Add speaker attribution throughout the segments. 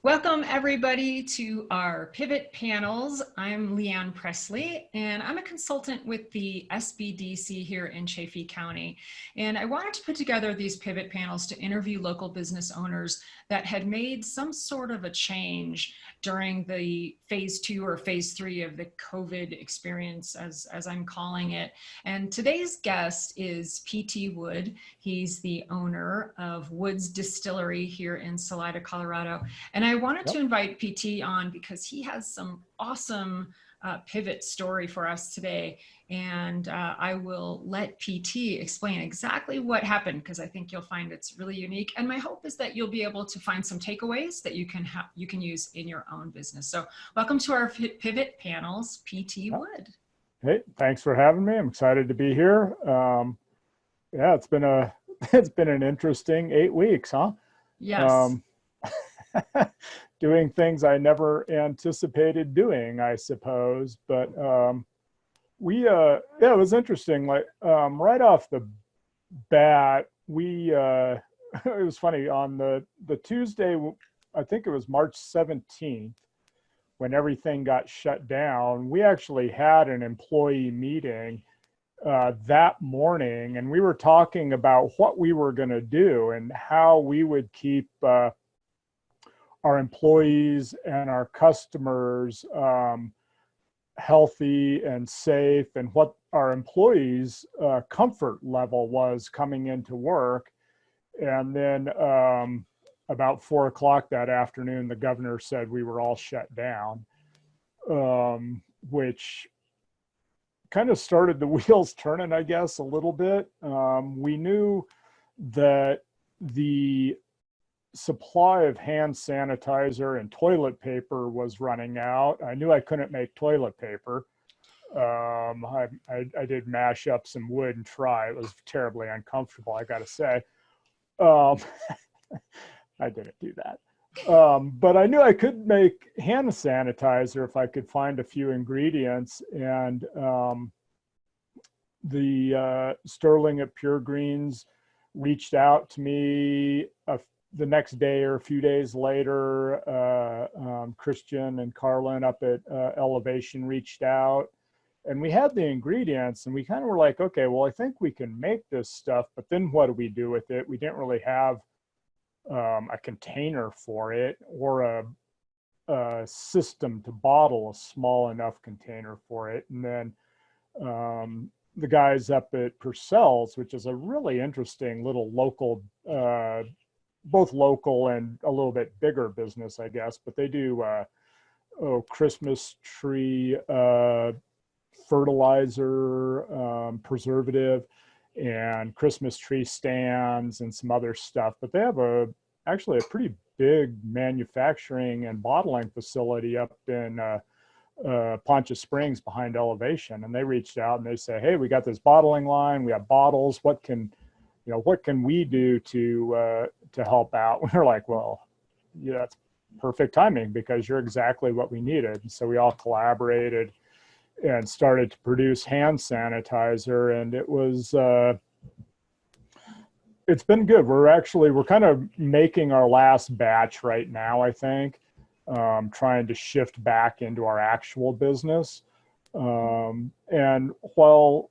Speaker 1: Welcome everybody to our pivot panels. I'm Leanne Presley and I'm a consultant with the SBDC here in Chaffee County. And I wanted to put together these pivot panels to interview local business owners that had made some sort of a change during the phase 2 or phase 3 of the COVID experience, as I'm calling it. And today's guest is PT Wood. He's the owner of Woods Distillery here in Salida, Colorado. And I wanted to invite PT on because he has some awesome pivot story for us today. And I will let PT explain exactly what happened because I think you'll find it's really unique. And my hope is that you'll be able to find some takeaways that you can use in your own business. So welcome to our pivot panels, PT Wood.
Speaker 2: Hey, thanks for having me. I'm excited to be here. Yeah, it's been an interesting 8 weeks, huh?
Speaker 1: Yes.
Speaker 2: Doing things I never anticipated doing, I suppose. But yeah, it was interesting. Like right off the bat, it was funny on the Tuesday, I think it was March 17th, when everything got shut down. We actually had an employee meeting that morning, and we were talking about what we were going to do and how we would keep our employees and our customers healthy and safe, and what our employees' comfort level was coming into work. And then about 4 o'clock that afternoon, the governor said we were all shut down, which kind of started the wheels turning, I guess, a little bit. We knew that the supply of hand sanitizer and toilet paper was running out. I knew I couldn't make toilet paper. I did mash up some wood and try. It was terribly uncomfortable, I gotta say. I didn't do that. But I knew I could make hand sanitizer if I could find a few ingredients. And the Sterling at Pure Greens reached out to me the next day or a few days later. Christian and Carlin up at Elevation reached out, and we had the ingredients, and we kind of were like, okay, well, I think we can make this stuff, but then what do we do with it? We didn't really have a container for it, or a system to bottle a small enough container for it. And then the guys up at Purcell's, which is a really interesting little local, both local and a little bit bigger business, I guess, but they do Christmas tree fertilizer, preservative, and Christmas tree stands and some other stuff. But they have actually a pretty big manufacturing and bottling facility up in Poncha Springs behind Elevation. And they reached out and they say, hey, we got this bottling line, we have bottles, what can we do to help out? We're like, well, yeah, that's perfect timing because you're exactly what we needed. And so we all collaborated and started to produce hand sanitizer, and it was it's been good. We're kind of making our last batch right now, I think, trying to shift back into our actual business. And while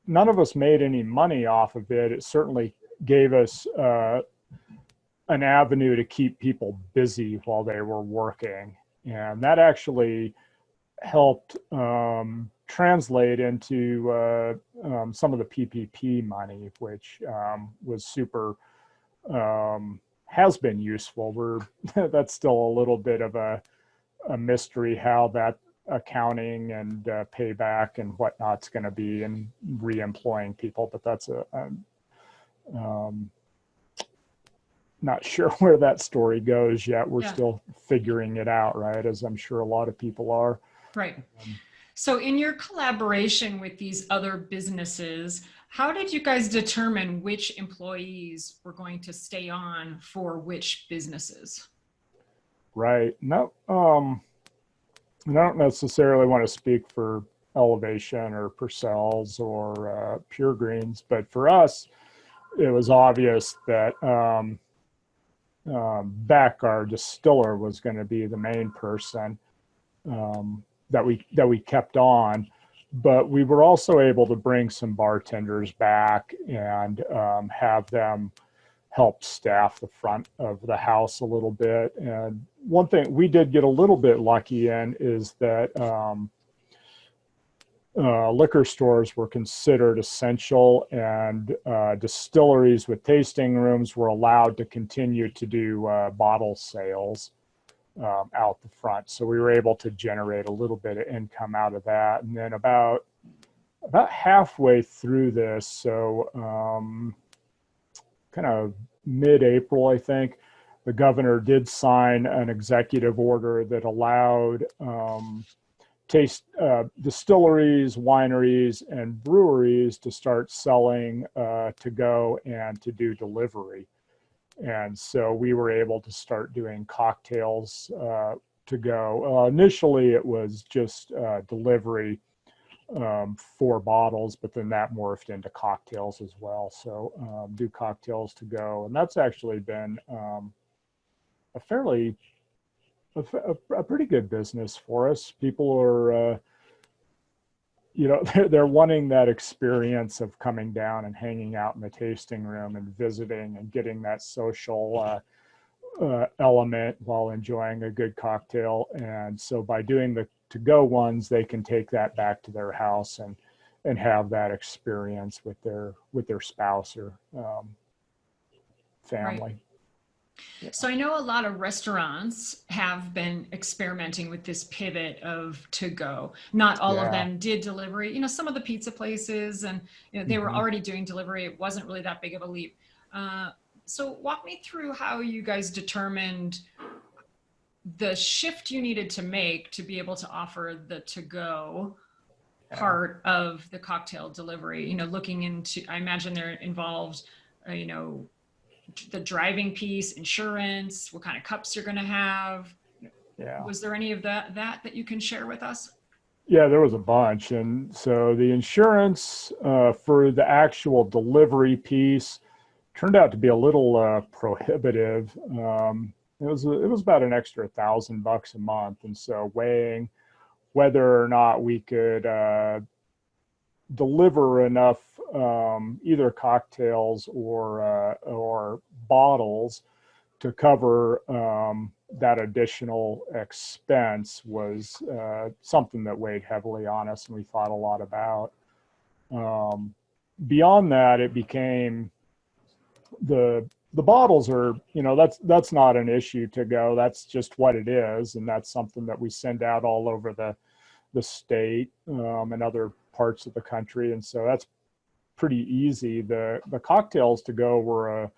Speaker 2: none of us made any money off of it, it certainly gave us an avenue to keep people busy while they were working. And that actually helped translate into some of the PPP money, which was super, has been useful. That's still a little bit of a mystery how that accounting and payback and whatnot's going to be, and re-employing people, but that's not sure where that story goes yet. We're still figuring it out, right? As I'm sure a lot of people are.
Speaker 1: Right. So in your collaboration with these other businesses, how did you guys determine which employees were going to stay on for which businesses?
Speaker 2: Right. No, I don't necessarily want to speak for Elevation or Purcell's or Pure Greens, but for us, it was obvious that Beck, our distiller, was going to be the main person that we kept on. But we were also able to bring some bartenders back and have them help staff the front of the house a little bit. And one thing we did get a little bit lucky in is that liquor stores were considered essential, and distilleries with tasting rooms were allowed to continue to do bottle sales out the front. So we were able to generate a little bit of income out of that. And then about halfway through this, so kind of mid-April, I think, the governor did sign an executive order that allowed distilleries, wineries, and breweries to start selling to go and to do delivery. And so we were able to start doing cocktails to go. Initially, it was just delivery, 4 bottles, but then that morphed into cocktails as well. So do cocktails to go. And that's actually been a pretty good business for us. People are, they're wanting that experience of coming down and hanging out in the tasting room and visiting and getting that social element while enjoying a good cocktail. And so by doing the to-go ones, they can take that back to their house and have that experience with their spouse or family.
Speaker 1: Right.
Speaker 2: Yeah.
Speaker 1: So I know a lot of restaurants have been experimenting with this pivot of to go. Not all of them did delivery. Some of the pizza places and they were already doing delivery. It wasn't really that big of a leap. So walk me through how you guys determined the shift you needed to make to be able to offer the to go part of the cocktail delivery. Looking into, I imagine they're involved, the driving piece, insurance, what kind of cups you're going to have.
Speaker 2: Yeah.
Speaker 1: Was there any of that you can share with us?
Speaker 2: Yeah, there was a bunch. And so the insurance for the actual delivery piece turned out to be a little prohibitive. It was about an extra $1,000 a month. And so weighing whether or not we could deliver enough either cocktails or bottles to cover that additional expense was something that weighed heavily on us and we thought a lot about. Beyond that, it became the bottles are, that's not an issue to go. That's just what it is. And that's something that we send out all over the state and other parts of the country. And so that's pretty easy. The cocktails to go were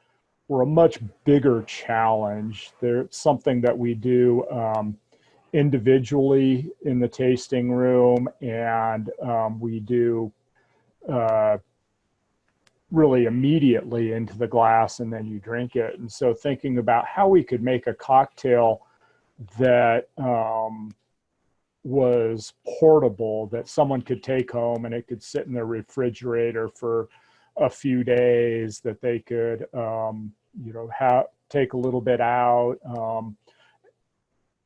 Speaker 2: a much bigger challenge. They're something that we do individually in the tasting room, and we do really immediately into the glass and then you drink it. And so thinking about how we could make a cocktail that was portable, that someone could take home and it could sit in their refrigerator for a few days, that they could take a little bit out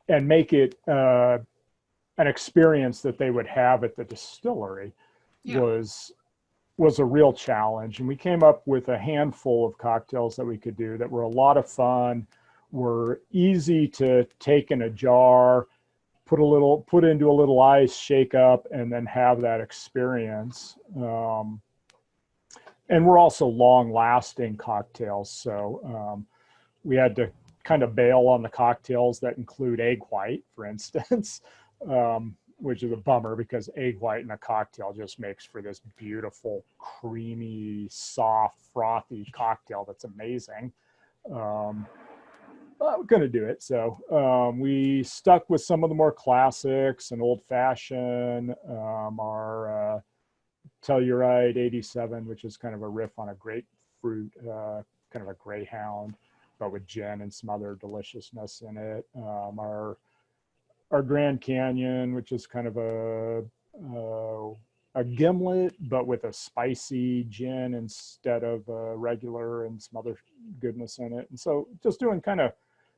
Speaker 2: and make it an experience that they would have at the distillery was a real challenge. And we came up with a handful of cocktails that we could do that were a lot of fun, were easy to take in a jar, put into a little ice, shake up, and then have that experience. And we're also long-lasting cocktails. So we had to kind of bail on the cocktails that include egg white, for instance, which is a bummer because egg white in a cocktail just makes for this beautiful, creamy, soft, frothy cocktail that's amazing. But we're going to do it. So we stuck with some of the more classics, an old fashioned, our Telluride 87, which is kind of a riff on a grapefruit, kind of a greyhound, but with gin and some other deliciousness in it. Our Grand Canyon, which is kind of a gimlet, but with a spicy gin instead of a regular and some other goodness in it. And so just doing kind of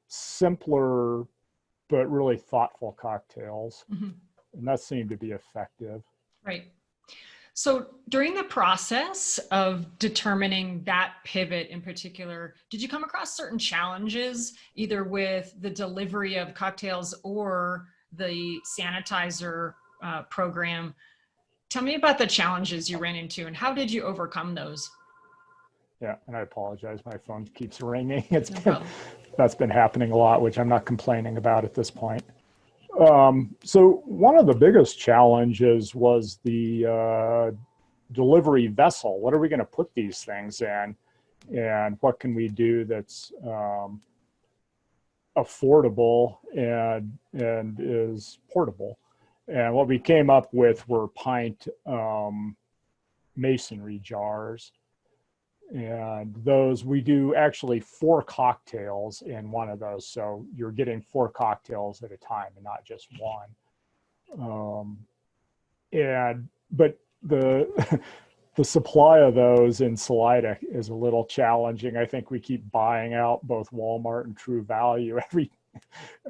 Speaker 2: simpler, but really thoughtful cocktails.
Speaker 1: Mm-hmm.
Speaker 2: And that seemed to be effective.
Speaker 1: Right. So during the process of determining that pivot in particular, did you come across certain challenges, either with the delivery of cocktails or the sanitizer program? Tell me about the challenges you ran into and how did you overcome those?
Speaker 2: Yeah, and I apologize. My phone keeps ringing. It's
Speaker 1: No
Speaker 2: been,
Speaker 1: problem.
Speaker 2: that's been happening a lot, which I'm not complaining about at this point. So one of the biggest challenges was the delivery vessel. What are we going to put these things in, and what can we do that's affordable and is portable? And what we came up with were pint masonry jars. And those, we do actually 4 cocktails in one of those. So you're getting 4 cocktails at a time and not just one. But the, the supply of those in Salida is a little challenging. I think we keep buying out both Walmart and True Value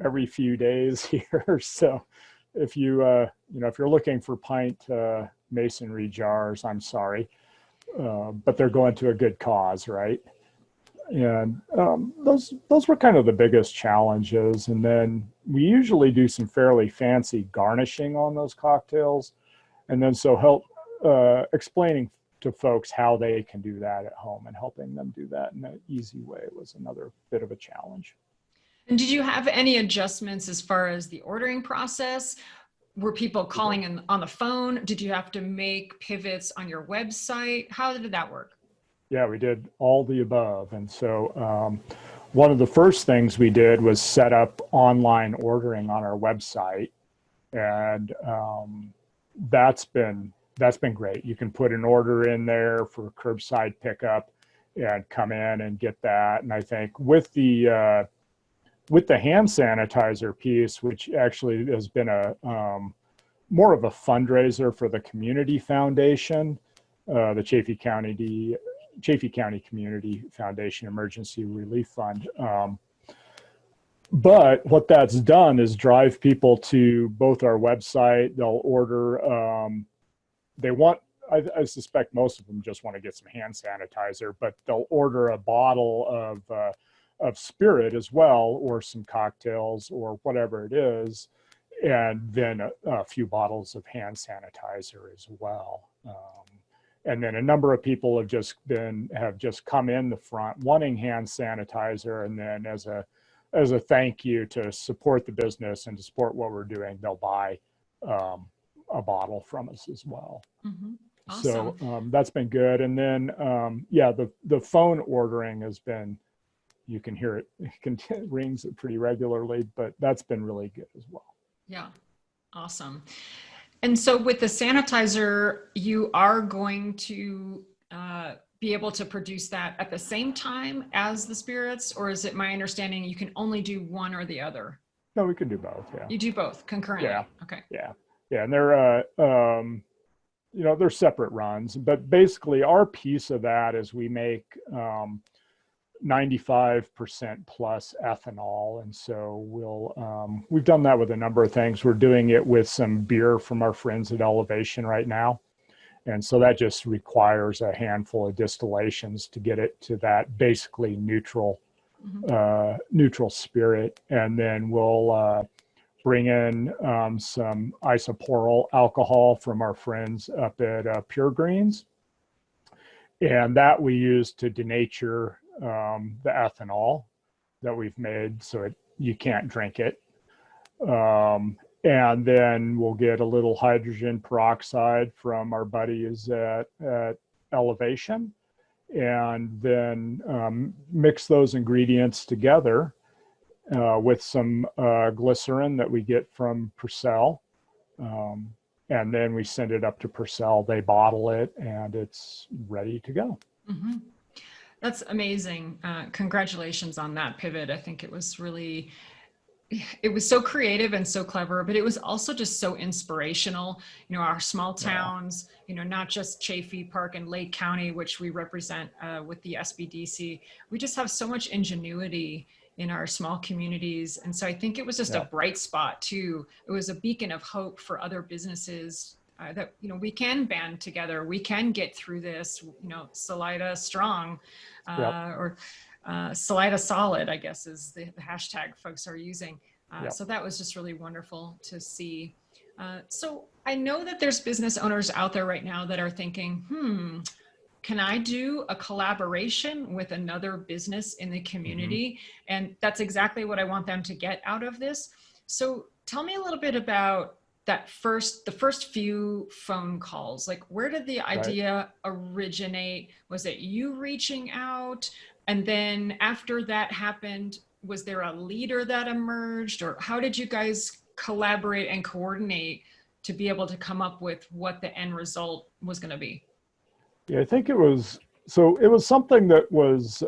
Speaker 2: every few days here. So if you, if you're looking for pint masonry jars, I'm sorry. But they're going to a good cause, right? And those were kind of the biggest challenges. And then we usually do some fairly fancy garnishing on those cocktails. And then so help explaining to folks how they can do that at home and helping them do that in an easy way was another bit of a challenge.
Speaker 1: And did you have any adjustments as far as the ordering process? Were people calling in on the phone? Did you have to make pivots on your website? How did that work?
Speaker 2: Yeah, we did all the above. And so one of the first things we did was set up online ordering on our website. And that's been great. You can put an order in there for curbside pickup and come in and get that. And I think with the hand sanitizer piece, which actually has been a more of a fundraiser for the community foundation, the Chaffee County Community Foundation Emergency Relief Fund. But what that's done is drive people to both our website. They'll order, I suspect most of them just want to get some hand sanitizer, but they'll order a bottle of spirit as well, or some cocktails or whatever it is, and then a few bottles of hand sanitizer as well. And then a number of people have just come in the front wanting hand sanitizer, and then as a thank you to support the business and to support what we're doing, they'll buy a bottle from us as well.
Speaker 1: Mm-hmm. Awesome.
Speaker 2: So that's been good. And then the phone ordering has been, you can hear it, it rings pretty regularly, but that's been really good as well.
Speaker 1: Yeah, awesome. And so with the sanitizer, you are going to be able to produce that at the same time as the spirits, or is it my understanding you can only do one or the other?
Speaker 2: No, we can do both. Yeah.
Speaker 1: You do both concurrently.
Speaker 2: Yeah.
Speaker 1: Okay.
Speaker 2: Yeah. Yeah. And they're separate runs, but basically our piece of that is we make 95% plus ethanol. And so we've done that with a number of things. We're doing it with some beer from our friends at Elevation right now. And so that just requires a handful of distillations to get it to that basically neutral, neutral spirit. And then we'll bring in some isoporyl alcohol from our friends up at Pure Greens. And that we use to denature the ethanol that we've made so you can't drink it. And then we'll get a little hydrogen peroxide from our buddies at Elevation, and then mix those ingredients together with some glycerin that we get from Purcell. And then we send it up to Purcell, they bottle it, and it's ready to go.
Speaker 1: Mm-hmm. That's amazing. Congratulations on that pivot. I think it was really it was so creative and so clever, but it was also just so inspirational. You know, our small towns, you know, not just Chaffee, Park, and Lake County, which we represent with the SBDC. We just have so much ingenuity in our small communities. And so I think it was just a bright spot too. It was a beacon of hope for other businesses that, you know, we can band together. We can get through this, you know, Salida strong, or Salida solid, I guess is the hashtag folks are using. So that was just really wonderful to see. So I know that there's business owners out there right now that are thinking, can I do a collaboration with another business in the community? And that's exactly what I want them to get out of this. So tell me a little bit about the first few phone calls. Like, where did the idea originate? Was it you reaching out? And then after that happened, was there a leader that emerged, or how did you guys collaborate and coordinate to be able to come up with what the end result was going to be?
Speaker 2: Yeah, I think it was something that was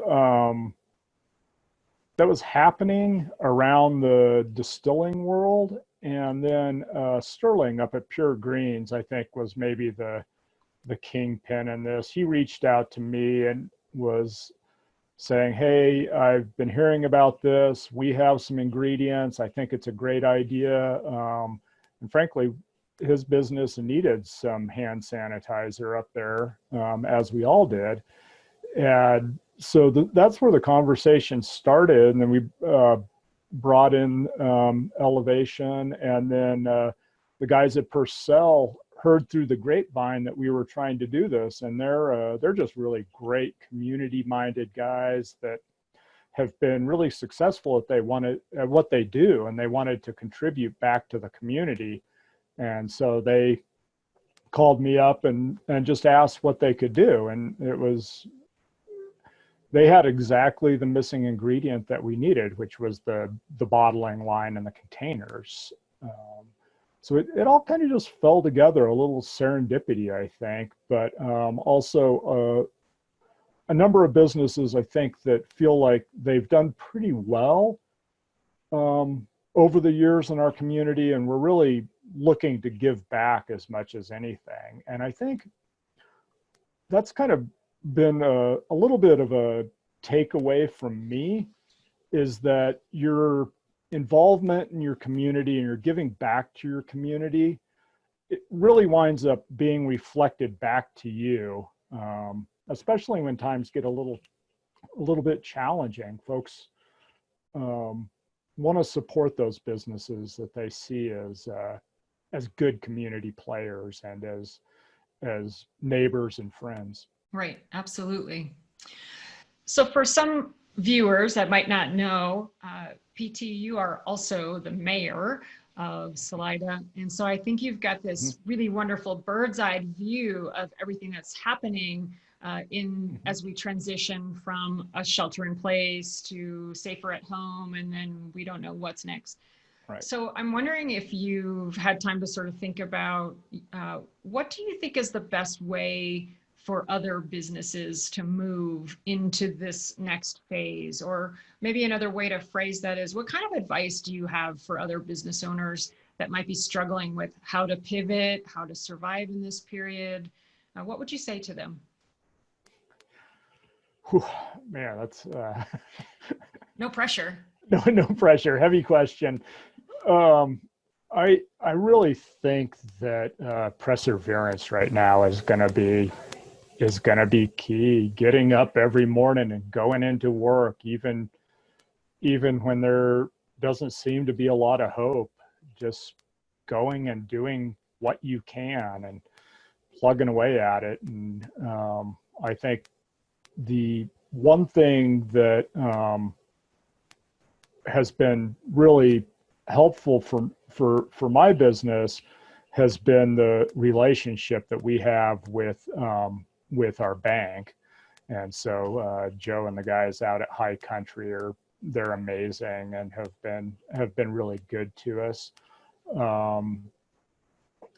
Speaker 2: happening around the distilling world. And then Sterling up at Pure Greens, I think, was maybe the kingpin in this. He reached out to me and was saying, hey, I've been hearing about this. We have some ingredients. I think it's a great idea. And frankly, his business needed some hand sanitizer up there, as we all did. And so that's where the conversation started. And then we brought in Elevation, and then the guys at Purcell heard through the grapevine that we were trying to do this, and they're just really great community-minded guys that have been really successful at what they do, and they wanted to contribute back to the community. And so they called me up and just asked what they could do, and they had exactly the missing ingredient that we needed, which was the bottling line and the containers. So it all kind of just fell together, a little serendipity, I think, but also a number of businesses, I think, that feel like they've done pretty well over the years in our community, and we're really looking to give back as much as anything. And I think that's kind of been a little bit of a takeaway from me, is that your involvement in your community and you're giving back to your community, it really winds up being reflected back to you, especially when times get a little bit challenging. Folks want to support those businesses that they see as good community players and as neighbors and friends.
Speaker 1: Right, absolutely. So for some viewers that might not know, PT, you are also the mayor of Salida. And so I think you've got this really wonderful bird's eye view of everything that's happening as we transition from a shelter in place to safer at home, and then we don't know what's next.
Speaker 2: Right.
Speaker 1: So I'm wondering if you've had time to sort of think about what do you think is the best way for other businesses to move into this next phase? Or maybe another way to phrase that is, what kind of advice do you have for other business owners that might be struggling with how to pivot, how to survive in this period? What would you say to them?
Speaker 2: Whew, man, that's
Speaker 1: no pressure.
Speaker 2: No pressure. Heavy question. I really think that perseverance right now is going to be key. Getting up every morning and going into work, even when there doesn't seem to be a lot of hope, just going and doing what you can and plugging away at it. And I think the one thing that has been really helpful for my business has been the relationship that we have with our bank. And so Joe and the guys out at High Country they're amazing and have been really good to us.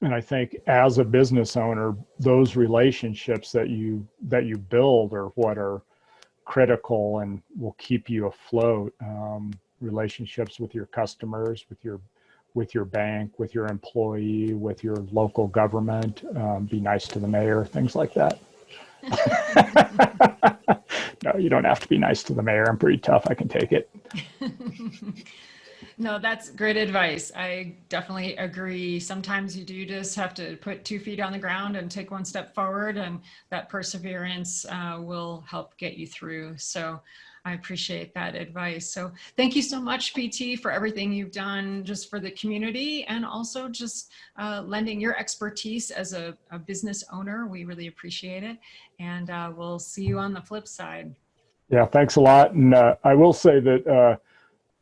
Speaker 2: And I think as a business owner, those relationships that you build are what are critical and will keep you afloat. relationships with your customers, with your bank, with your employee, with your local government. Be nice to the mayor, things like that. No, you don't have to be nice to the mayor. I'm pretty tough. I can take it.
Speaker 1: No, that's great advice. I definitely agree. Sometimes you do just have to put 2 feet on the ground and take one step forward, and that perseverance will help get you through. So I appreciate that advice. So thank you so much, PT, for everything you've done just for the community, and also just lending your expertise as a business owner. We really appreciate it. And we'll see you on the flip side.
Speaker 2: Yeah, thanks a lot. And I will say that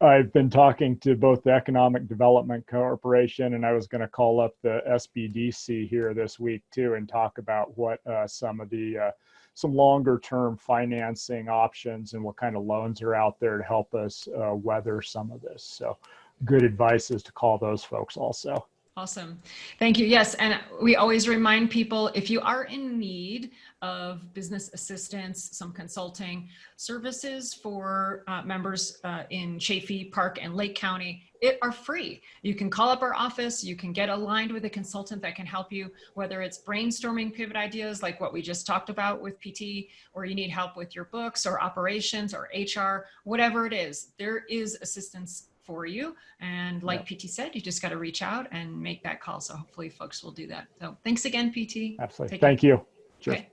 Speaker 2: I've been talking to both the Economic Development Corporation, and I was going to call up the SBDC here this week too and talk about what some of the some longer term financing options and what kind of loans are out there to help us weather some of this. So good advice is to call those folks also.
Speaker 1: Awesome. Thank you. Yes. And we always remind people, if you are in need of business assistance, some consulting services for members in Chaffee, Park, and Lake County, it are free. You can call up our office. You can get aligned with a consultant that can help you, whether it's brainstorming pivot ideas like what we just talked about with PT, or you need help with your books or operations or HR, whatever it is, there is assistance for you. And like PT said, you just got to reach out and make that call. So hopefully folks will do that. So thanks again, PT.
Speaker 2: Absolutely. Thank you. Cheers.
Speaker 1: Okay.